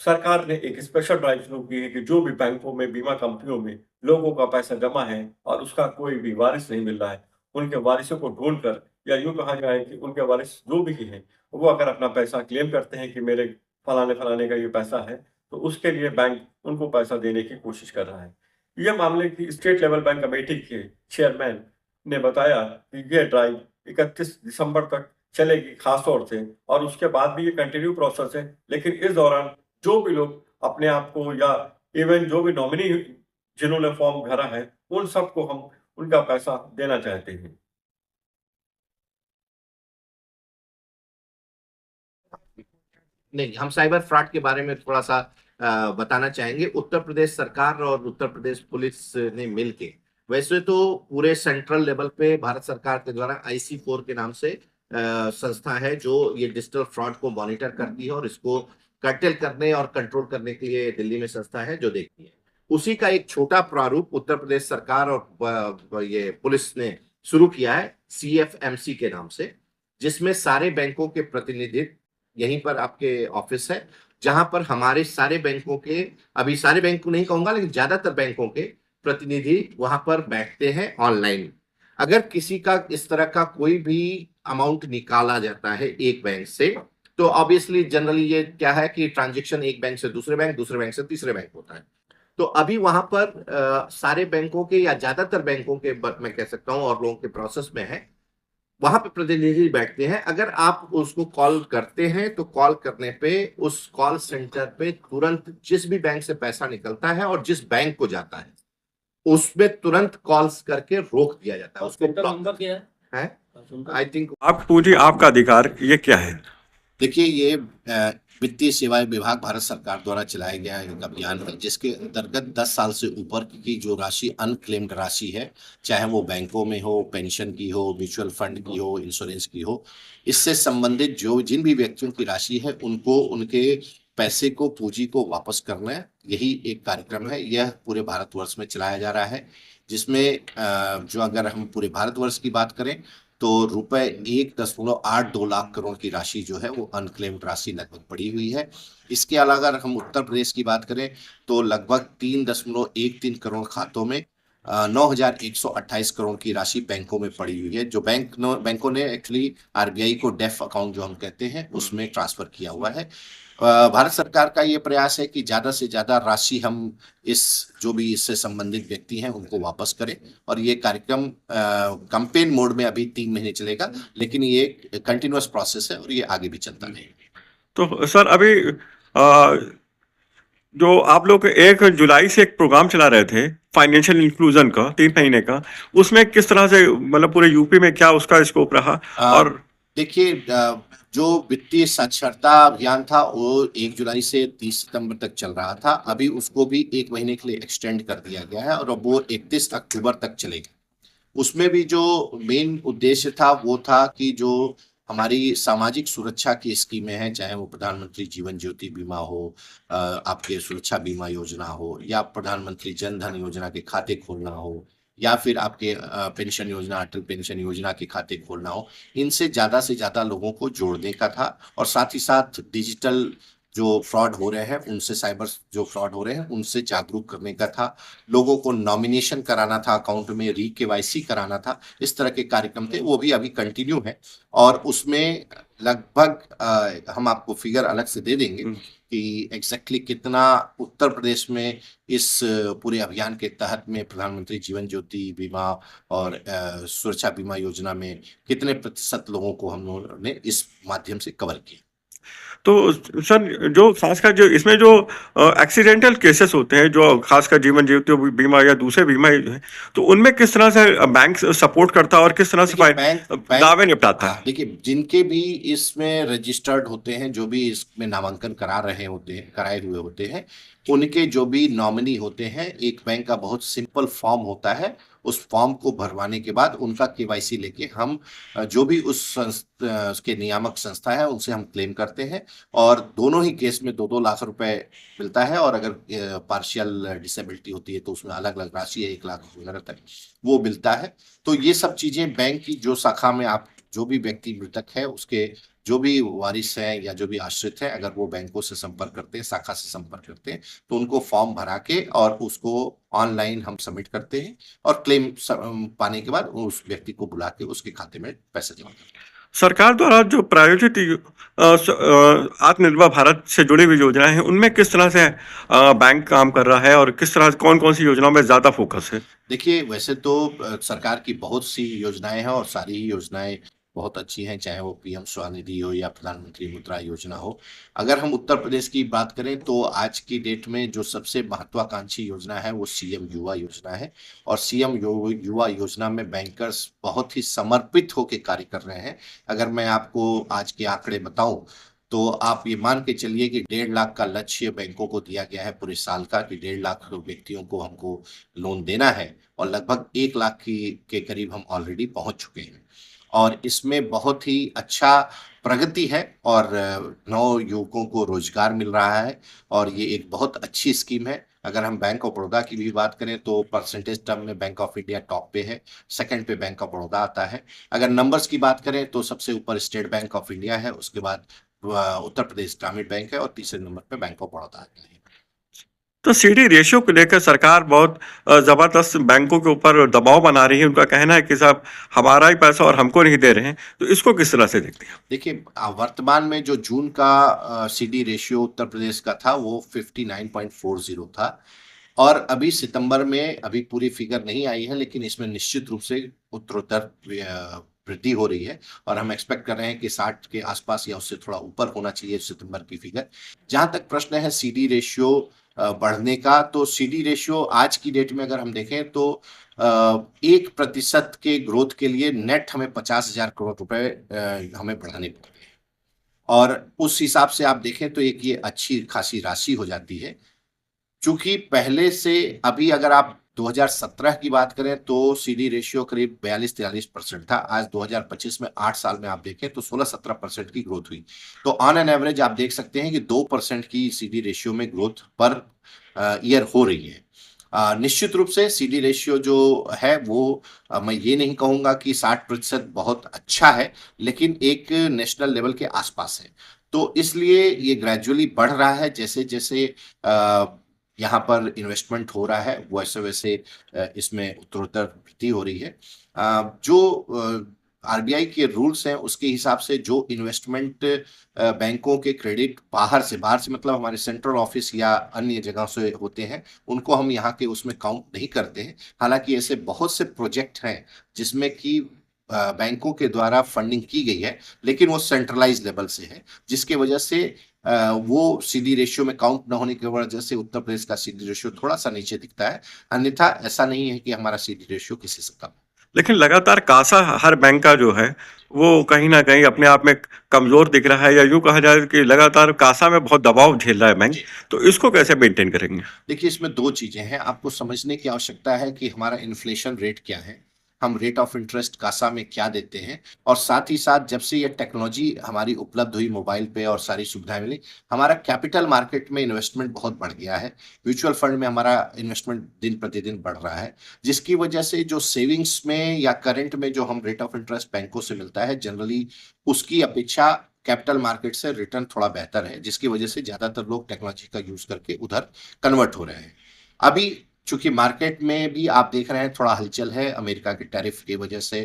सरकार ने एक स्पेशल ड्राइव शुरू की है कि जो भी बैंकों में, बीमा कंपनियों में लोगों का पैसा जमा है और उसका कोई भी वारिस नहीं मिल रहा है, उनके वारिसों को ढूँढकर या यूँ कहा जाए कि उनके वारिस जो भी हैं, वो अगर अपना पैसा क्लेम करते हैं कि मेरे फलाने-फलाने का ये पैसा है, तो उसके लिए बैंक उनको पैसा देने की कोशिश कर रहा है। ये मामले की स्टेट लेवल बैंक कमेटी के चेयरमैन ने बताया कि ये ड्राइव 31 दिसंबर तक चलेगी खास तौर से और उसके बाद भी ये कंटिन्यू प्रोसेस है। लेकिन इस दौरान जो भी लोग अपने आप को या इवन जो भी नॉमिनी जिन्होंने फॉर्म भरा है, उन सबको हम उनका पैसा देना चाहते हैं। नहीं, हम साइबर फ्रॉड के बारे में थोड़ा सा बताना चाहेंगे। उत्तर प्रदेश सरकार और उत्तर प्रदेश पुलिस ने मिलके, वैसे तो पूरे सेंट्रल लेवल पे भारत सरकार के द्वारा IC4 के नाम से संस्था है जो ये डिजिटल फ्रॉड को मॉनिटर करती है और इसको कर्टेल करने और कंट्रोल करने के लिए दिल्ली में संस्था है जो देखती है। उसी का एक छोटा प्रारूप उत्तर प्रदेश सरकार और ये पुलिस ने शुरू किया है CFMC के नाम से, जिसमें सारे बैंकों के प्रतिनिधि, यहीं पर आपके ऑफिस है जहां पर हमारे सारे बैंकों के, अभी सारे बैंक को नहीं कहूंगा लेकिन ज्यादातर बैंकों के प्रतिनिधि वहां पर बैठते हैं ऑनलाइन। अगर किसी का इस तरह का कोई भी अमाउंट निकाला जाता है एक बैंक से, तो ऑब्वियसली जनरली ये क्या है कि ट्रांजेक्शन एक बैंक से दूसरे बैंक, दूसरे बैंक से तीसरे बैंक होता है। तो अभी वहां पर सारे बैंकों के या ज्यादातर बैंकों के मैं कह सकता हूं और लोगों के प्रोसेस में है, वहां पे प्रतिनिधि बैठते हैं। अगर आप उसको कॉल करते हैं तो कॉल करने पे उस कॉल सेंटर पे तुरंत जिस भी बैंक से पैसा निकलता है और जिस बैंक को जाता है उसमें तुरंत कॉल्स करके रोक दिया जाता है, उसको नंबर क्या है। आई थिंक आप पूंजी आपका अधिकार ये क्या है? देखिए, ये वित्तीय सेवाएं विभाग भारत सरकार द्वारा चलाया गया एक अभियान है जिसके अंतर्गत 10 साल से ऊपर की जो राशि अनक्लेम्ड राशि है, चाहे वो बैंकों में हो, पेंशन की हो, म्यूचुअल फंड की हो, इंश्योरेंस की हो, इससे संबंधित जो जिन भी व्यक्तियों की राशि है उनको उनके पैसे को, पूंजी को वापस करना है। यही एक कार्यक्रम है, यह पूरे भारतवर्ष में चलाया जा रहा है, जिसमें जो अगर हम पूरे भारतवर्ष की बात करें तो रुपए 1.82 लाख करोड़ की राशि जो है वो अनक्लेम्ड राशि लगभग पड़ी हुई है। इसके अलावा अगर हम उत्तर प्रदेश की बात करें तो लगभग 3.13 करोड़ खातों में 9,128 करोड़ की राशि बैंकों में पड़ी हुई है, जो बैंकों ने एक्चुअली RBI को डेफ अकाउंट जो हम कहते हैं उसमें ट्रांसफर किया हुआ है। भारत सरकार का ये प्रयास है कि ज्यादा से ज्यादा राशि हम इस जो भी इससे संबंधित व्यक्ति हैं उनको वापस करें, और ये कार्यक्रम कैंपेन मोड में अभी 3 महीने चलेगा, लेकिन ये कंटिन्यूअस प्रोसेस है और ये आगे भी चलता रहेगा। तो सर अभी जो आप लोग 1 जुलाई से एक प्रोग्राम चला रहे थे फाइनेंशियल इंक्लूजन का 3 महीने का, उसमें किस तरह से मतलब पूरे यूपी में क्या उसका स्कोप रहा? और देखिए, जो वित्तीय साक्षरता अभियान था वो 1 जुलाई से 30 सितंबर तक चल रहा था। अभी उसको भी 1 महीने के लिए एक्सटेंड कर दिया गया है और अब वो 31 अक्टूबर तक चलेगा। उसमें भी जो मेन उद्देश्य था वो था कि जो हमारी सामाजिक सुरक्षा की स्कीमें हैं, चाहे वो प्रधानमंत्री जीवन ज्योति बीमा हो, आपके सुरक्षा बीमा योजना हो, या प्रधानमंत्री जन धन योजना के खाते खोलना हो, या फिर आपके पेंशन योजना, अटल पेंशन योजना के खाते खोलना हो, इनसे ज्यादा से ज्यादा लोगों को जोड़ने का था। और साथ ही साथ डिजिटल जो फ्रॉड हो रहे हैं उनसे, साइबर जो फ्रॉड हो रहे हैं उनसे जागरूक करने का था। लोगों को नॉमिनेशन कराना था, अकाउंट में KYC कराना था। इस तरह के कार्यक्रम थे, वो भी अभी कंटिन्यू है। और उसमें लगभग हम आपको फिगर अलग से दे देंगे कि एग्जैक्टली कितना उत्तर प्रदेश में इस पूरे अभियान के तहत में प्रधानमंत्री जीवन ज्योति बीमा और सुरक्षा बीमा योजना में कितने प्रतिशत लोगों को हम लोगों ने इस माध्यम से कवर किया। तो सर जो खासकर जो इसमें जो एक्सीडेंटल केसेस होते हैं, जो खासकर जीवन ज्योति बीमा या दूसरे बीमा है, तो उनमें किस तरह से बैंक सपोर्ट करता है और किस तरह से दावे निपटाता है? देखिए, जिनके भी इसमें रजिस्टर्ड होते हैं, जो भी इसमें नामांकन करा रहे होते हैं, कराए हुए होते हैं, उनके जो भी नॉमिनी होते हैं, एक बैंक का बहुत सिंपल फॉर्म होता है। उस फॉर्म को भरवाने के बाद उनका KYC लेके हम जो भी उसके नियामक संस्था है उनसे हम क्लेम करते हैं, और दोनों ही केस में 2-2 लाख रुपए मिलता है। और अगर पार्शियल डिसेबिलिटी होती है तो उसमें अलग अलग राशि है, 1 लाख वगैरह तक वो मिलता है। तो ये सब चीजें बैंक की जो शाखा में आप जो भी व्यक्ति मृतक है उसके जो भी वारिस हैं या जो भी आश्रित हैं, अगर वो बैंकों से संपर्क करते हैं, शाखा से संपर्क करते हैं, तो उनको फॉर्म भरा के और उसको ऑनलाइन हम सबमिट करते हैं और क्लेम पाने के बाद उस व्यक्ति को बुला के उसके खाते में पैसे जमा करते हैं। सरकार द्वारा जो प्रायोजित आत्मनिर्भर भारत से जुड़ी हुई योजनाएं हैं, उनमें किस तरह से बैंक काम कर रहा है और किस तरह कौन कौन सी योजनाओं में ज्यादा फोकस है? देखिए, वैसे तो सरकार की बहुत सी योजनाएं हैं और सारी ही योजनाएं बहुत अच्छी हैं, चाहे वो पीएम स्वनिधि हो या प्रधानमंत्री मुद्रा योजना हो। अगर हम उत्तर प्रदेश की बात करें तो आज की डेट में जो सबसे महत्वाकांक्षी योजना है वो सीएम युवा योजना है, और सीएम युवा योजना में बैंकर्स बहुत ही समर्पित होकर कार्य कर रहे हैं। अगर मैं आपको आज के आंकड़े बताऊं तो आप ये मान के चलिए कि 1.5 लाख का लक्ष्य बैंकों को दिया गया है पूरे साल का, कि 1.5 लाख व्यक्तियों को हमको लोन देना है, और लगभग 1 लाख के करीब हम ऑलरेडी पहुंच चुके हैं। और इसमें बहुत ही अच्छा प्रगति है और 9 युवकों को रोजगार मिल रहा है, और ये एक बहुत अच्छी स्कीम है। अगर हम बैंक ऑफ बड़ौदा की भी बात करें तो परसेंटेज टर्म में बैंक ऑफ इंडिया टॉप पे है, सेकंड पे बैंक ऑफ बड़ौदा आता है। अगर नंबर्स की बात करें तो सबसे ऊपर स्टेट बैंक ऑफ इंडिया है, उसके बाद उत्तर प्रदेश ग्रामीण बैंक है, और तीसरे नंबर पे बैंक ऑफ बड़ौदा आता है। तो सीडी रेशियो को लेकर सरकार बहुत जबरदस्त बैंकों के ऊपर दबाव बना रही है। उनका कहना है कि साहब हमारा ही पैसा और हमको नहीं दे रहे हैं, तो इसको किस तरह से देखते हैं? देखिए, वर्तमान में जो जून का सीडी रेशियो उत्तर प्रदेश का था वो 59.40 था, और अभी सितंबर में अभी पूरी फिगर नहीं आई है, लेकिन इसमें निश्चित रूप से उत्तरोत्तर वृद्धि हो रही है, और हम एक्सपेक्ट कर रहे हैं कि 60 के आसपास या उससे थोड़ा ऊपर होना चाहिए सितंबर की फिगर। जहां तक प्रश्न है सीडी रेशियो बढ़ने का, तो सीडी रेशियो आज की डेट में अगर हम देखें तो 1% के ग्रोथ के लिए नेट हमें 50,000 करोड़ रुपए हमें बढ़ाने पड़ते हैं, और उस हिसाब से आप देखें तो एक ये अच्छी खासी राशि हो जाती है। चूंकि पहले से अभी अगर आप 2017 की बात करें तो सीडी रेशियो करीब 42-43% था। आज 2025 में 8 साल में आप देखें तो 16-17% की ग्रोथ हुई। तो ऑन एन एवरेज आप देख सकते हैं कि 2% की सीडी रेशियो में ग्रोथ पर ईयर हो रही है। निश्चित रूप से सीडी रेशियो जो है वो मैं ये नहीं कहूंगा कि 60% बहुत अच्छा है, लेकिन एक नेशनल लेवल के आसपास है। तो इसलिए ये ग्रेजुअली बढ़ रहा है, जैसे जैसे यहाँ पर इन्वेस्टमेंट हो रहा है वैसे वैसे इसमें उत्तरोत्तर वृद्धि हो रही है। जो आरबीआई के रूल्स हैं उसके हिसाब से जो इन्वेस्टमेंट बैंकों के क्रेडिट बाहर से मतलब हमारे सेंट्रल ऑफिस या अन्य जगह से होते हैं, उनको हम यहाँ के उसमें काउंट नहीं करते हैं। हालांकि ऐसे बहुत से प्रोजेक्ट हैं जिसमें कि बैंकों के द्वारा फंडिंग की गई है, लेकिन वो सेंट्रलाइज लेवल से है, जिसके वजह से वो सीडी रेशियो में काउंट न होने की वजह से उत्तर प्रदेश का सीडी रेशियो थोड़ा सा नीचे दिखता है। अन्यथा ऐसा नहीं है कि हमारा सीडी रेशियो किसी से कम। लेकिन लगातार कासा हर बैंक का जो है वो कहीं ना कहीं अपने आप में कमजोर दिख रहा है, या यूं कहा जाए कि लगातार कासा में बहुत दबाव झेल रहा है बैंक, तो इसको कैसे मेंटेन करेंगे? देखिए, इसमें 2 चीजें हैं, आपको समझने की आवश्यकता है कि हमारा इन्फ्लेशन रेट क्या है, हम रेट ऑफ इंटरेस्ट कासा में क्या देते हैं, और साथ ही साथ जब से ये टेक्नोलॉजी हमारी उपलब्ध हुई मोबाइल पे और सारी सुविधाएं मिली, हमारा कैपिटल मार्केट में इन्वेस्टमेंट बहुत बढ़ गया है। म्यूचुअल फंड में हमारा इन्वेस्टमेंट दिन प्रतिदिन बढ़ रहा है, जिसकी वजह से जो सेविंग्स में या करंट में जो हम रेट ऑफ इंटरेस्ट बैंकों से मिलता है, जनरली उसकी अपेक्षा कैपिटल मार्केट से रिटर्न थोड़ा बेहतर है, जिसकी वजह से ज्यादातर लोग टेक्नोलॉजी का यूज करके उधर कन्वर्ट हो रहे हैं। अभी चूंकि मार्केट में भी आप देख रहे हैं थोड़ा हलचल है, अमेरिका के टैरिफ की वजह से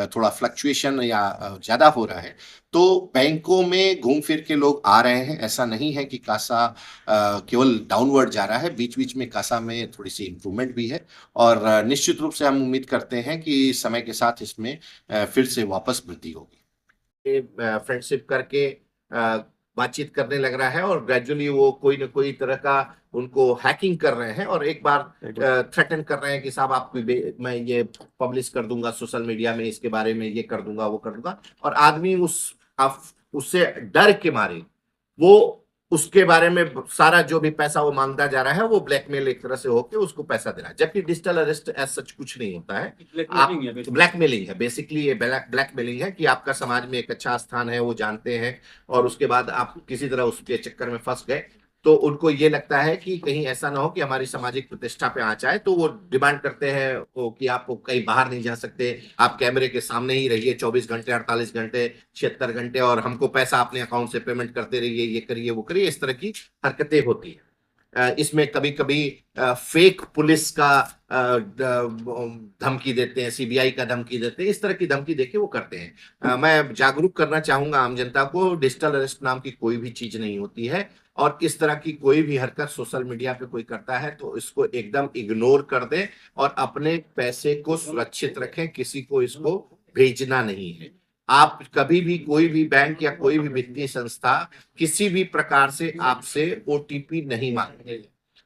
थोड़ा फ्लक्चुएशन या ज्यादा हो रहा है, तो बैंकों में घूम फिर के लोग आ रहे हैं। ऐसा नहीं है कि कासा केवल डाउनवर्ड जा रहा है, बीच बीच में कासा में थोड़ी सी इंप्रूवमेंट भी है, और निश्चित रूप से हम उम्मीद करते हैं कि समय के साथ इसमें फिर से वापस वृद्धि होगी। फ्रेंडशिप करके बातचीत करने लग रहा है, और ग्रेजुअली वो कोई ना कोई तरह का उनको हैकिंग कर रहे हैं, और एक बार थ्रेटन कर रहे हैं कि साहब आप मैं ये पब्लिश कर दूंगा सोशल मीडिया में, इसके बारे में ये कर दूंगा वो कर दूंगा, और आदमी उससे डर के मारे वो उसके बारे में सारा जो भी पैसा वो मांगता जा रहा है वो ब्लैकमेल एक तरह से होके उसको पैसा दे रहा है, जबकि डिजिटल अरेस्ट एज सच कुछ नहीं होता है। ब्लैकमेलिंग है बेसिकली, ये ब्लैकमेलिंग है कि आपका समाज में एक अच्छा स्थान है वो जानते हैं, और उसके बाद आप किसी तरह उसके चक्कर में फंस गए, तो उनको ये लगता है कि कहीं ऐसा ना हो कि हमारी सामाजिक प्रतिष्ठा पे आंच आए, तो वो डिमांड करते हैं कि आप कहीं बाहर नहीं जा सकते, आप कैमरे के सामने ही रहिए 24 घंटे, 48 घंटे, 76 घंटे, और हमको पैसा अपने अकाउंट से पेमेंट करते रहिए, ये करिए वो करिए, इस तरह की हरकतें होती है। इसमें कभी कभी फेक पुलिस का धमकी देते हैं, सीबीआई का धमकी देते हैं, इस तरह की धमकी देके वो करते हैं। मैं जागरूक करना चाहूंगा आम जनता को, डिजिटल अरेस्ट नाम की कोई भी चीज नहीं होती है, और किस तरह की कोई भी हरकत सोशल मीडिया पे कोई करता है तो इसको एकदम इग्नोर कर दें और अपने पैसे को सुरक्षित रखें, किसी को इसको भेजना नहीं है। आप कभी भी कोई भी बैंक या कोई भी वित्तीय संस्था किसी भी प्रकार से आपसे ओटीपी नहीं मांगते।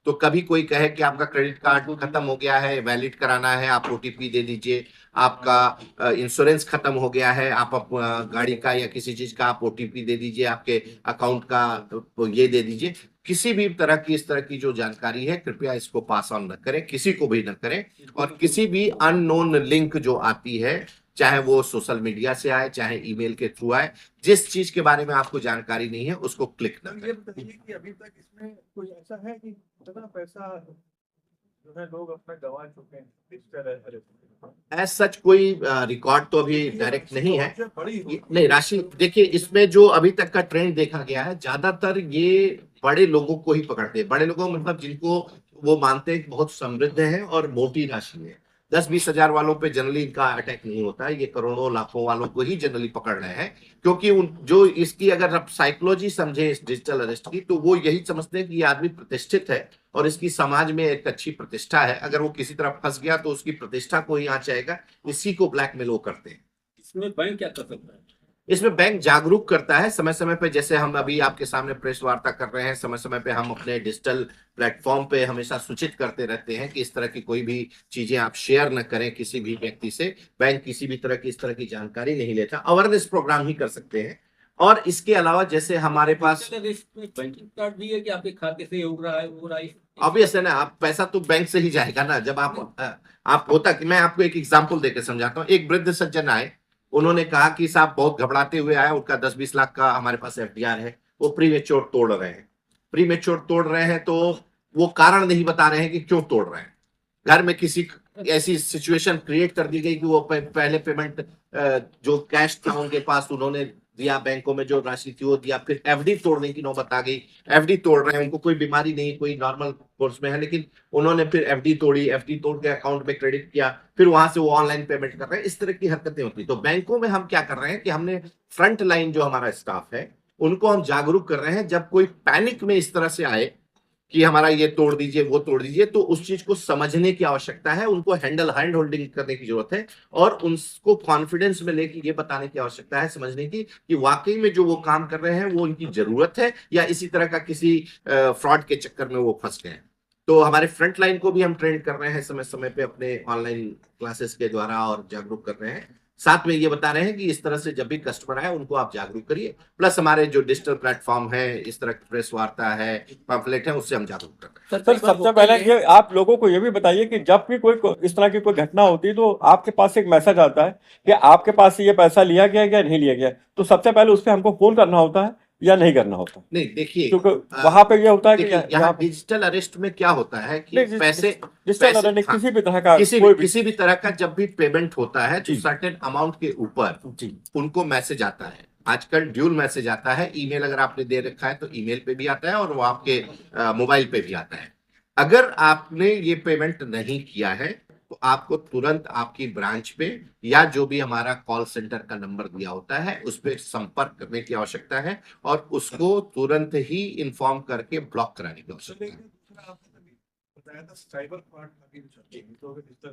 तो कभी कोई कहे कि आपका क्रेडिट कार्ड खत्म हो गया है, वैलिड कराना है, आप ओटीपी दे दीजिए, आपका इंश्योरेंस खत्म हो गया है, आप गाड़ी का या किसी चीज का आप ओटीपी दे दीजिए, आपके अकाउंट का ये दे दीजिए, किसी भी तरह की इस तरह की जो जानकारी है कृपया इसको पास ऑन न करें, किसी को भी न करें। और किसी भी अननोन लिंक जो आती है, चाहे वो सोशल मीडिया से आए, चाहे ईमेल के थ्रू आए, जिस चीज के बारे में आपको जानकारी नहीं है उसको क्लिक न ये करें। बताइए कि अभी तक इसमें कोई ऐसा है कि कितना पैसा जो है लोग अपना गंवा चुके हैं डिजिटल अरेस्ट में? एज सच कोई रिकॉर्ड तो अभी डायरेक्ट नहीं है। सबसे बड़ी नहीं, राशि देखिए, इसमें जो अभी तक का ट्रेंड देखा गया है, ज्यादातर ये बड़े लोगों को ही पकड़ते हैं। बड़े लोगों मतलब जिनको वो मानते हैं कि बहुत समृद्ध है और मोटी राशि है। 10-20 हजार वालों पे जनरली इनका अटैक नहीं होता है, ये करोड़ों लाखों वालों को ही जनरली पकड़ रहे हैं, क्योंकि उन जो इसकी अगर आप साइकोलॉजी समझे इस डिजिटल अरेस्ट की, तो वो यही समझते हैं कि ये आदमी प्रतिष्ठित है और इसकी समाज में एक अच्छी प्रतिष्ठा है, अगर वो किसी तरह फंस गया तो उसकी प्रतिष्ठा को ही आंच आएगा, इसी को ब्लैकमेल वो करते हैं। इसमें बैंक क्या कर सकता है? इसमें बैंक जागरूक करता है समय समय पे, जैसे हम अभी आपके सामने प्रेस वार्ता कर रहे हैं, समय समय पे हम अपने डिजिटल प्लेटफॉर्म पे हमेशा सूचित करते रहते हैं कि इस तरह की कोई भी चीजें आप शेयर न करें किसी भी व्यक्ति से। बैंक किसी भी तरह की इस तरह की जानकारी नहीं लेता, अवेयरनेस प्रोग्राम ही कर सकते हैं। और इसके अलावा जैसे हमारे पास बैंकिंग कार्ड भी है कि आपके खाते से उड़ रहा है, वो रहा है। ऑब्वियस है ना, आप पैसा तो बैंक से ही जाएगा ना। जब आप होता कि मैं आपको एक एग्जांपल देकर समझाता हूँ। एक वृद्ध सज्जन आए, उन्होंने कहा कि साहब बहुत घबराते हुए आए, उनका 10-20 लाख का हमारे पास एफडीआर है, वो प्रीमेच्योर तोड़ रहे हैं। प्रीमेच्योर तोड़ रहे हैं तो वो कारण नहीं बता रहे हैं कि क्यों तोड़ रहे हैं। घर में किसी ऐसी सिचुएशन क्रिएट कर दी गई कि वो पहले पेमेंट जो कैश था उनके पास उन्होंने दिया, बैंकों में जो राशि थी वो दिया, फिर एफडी तोड़ने की नौबत आ गई। एफडी तोड़ रहे हैं, उनको कोई बीमारी नहीं, कोई नॉर्मल कोर्स में है, लेकिन उन्होंने फिर एफडी तोड़ी, एफडी तोड़ के अकाउंट में क्रेडिट किया, फिर वहां से वो ऑनलाइन पेमेंट कर रहे हैं। इस तरह की हरकतें होती। तो बैंकों में हम क्या कर रहे हैं कि हमने फ्रंट लाइन जो हमारा स्टाफ है उनको हम जागरूक कर रहे हैं, जब कोई पैनिक में इस तरह से आए कि हमारा ये तोड़ दीजिए वो तोड़ दीजिए, तो उस चीज को समझने की आवश्यकता है, उनको हैंड होल्डिंग करने की जरूरत है, और उनको कॉन्फिडेंस में लेके ये बताने की आवश्यकता है, समझने की कि वाकई में जो वो काम कर रहे हैं वो उनकी जरूरत है या इसी तरह का किसी फ्रॉड के चक्कर में वो फंस गए हैं। तो हमारे फ्रंट लाइन को भी हम ट्रेन कर रहे हैं समय समय पे अपने ऑनलाइन क्लासेस के द्वारा और जागरूक कर रहे हैं। साथ में ये बता रहे हैं कि इस तरह से जब भी कस्टमर आए उनको आप जागरूक करिए। प्लस हमारे जो डिजिटल प्लेटफॉर्म है, इस तरह की प्रेस वार्ता है, पैम्फलेट है, उससे हम जागरूक कर रहे हैं। सर सबसे पहले ये आप लोगों को ये भी बताइए कि जब भी कोई इस तरह की कोई घटना होती है तो आपके पास एक मैसेज आता है कि आपके पास से ये पैसा लिया गया या नहीं लिया गया, तो सबसे पहले उस पर हमको फोन करना होता है या नहीं करना होता? नहीं, देखिए, क्योंकि वहां पे ये होता है कि यहाँ डिजिटल अरेस्ट में क्या होता है कि नहीं, पैसे किसी भी तरह का किसी भी तरह का जब भी पेमेंट होता है तो जी। सर्टेन अमाउंट के ऊपर जी उनको मैसेज आता है। आजकल ड्यूल मैसेज आता है, ईमेल अगर आपने दे रखा है तो ईमेल पे भी आता है और वो आपके मोबाइल पे भी आता है। अगर आपने ये पेमेंट नहीं किया है तो आपको तुरंत आपकी ब्रांच पे या जो भी हमारा कॉल सेंटर का नंबर दिया होता है उस पर संपर्क करने की आवश्यकता है और उसको तुरंत ही इन्फॉर्म करके ब्लॉक कराने की आवश्यकता है। आपने बताया था साइबर फ्रॉड का भी चर्चा, तो अगर डिजिटल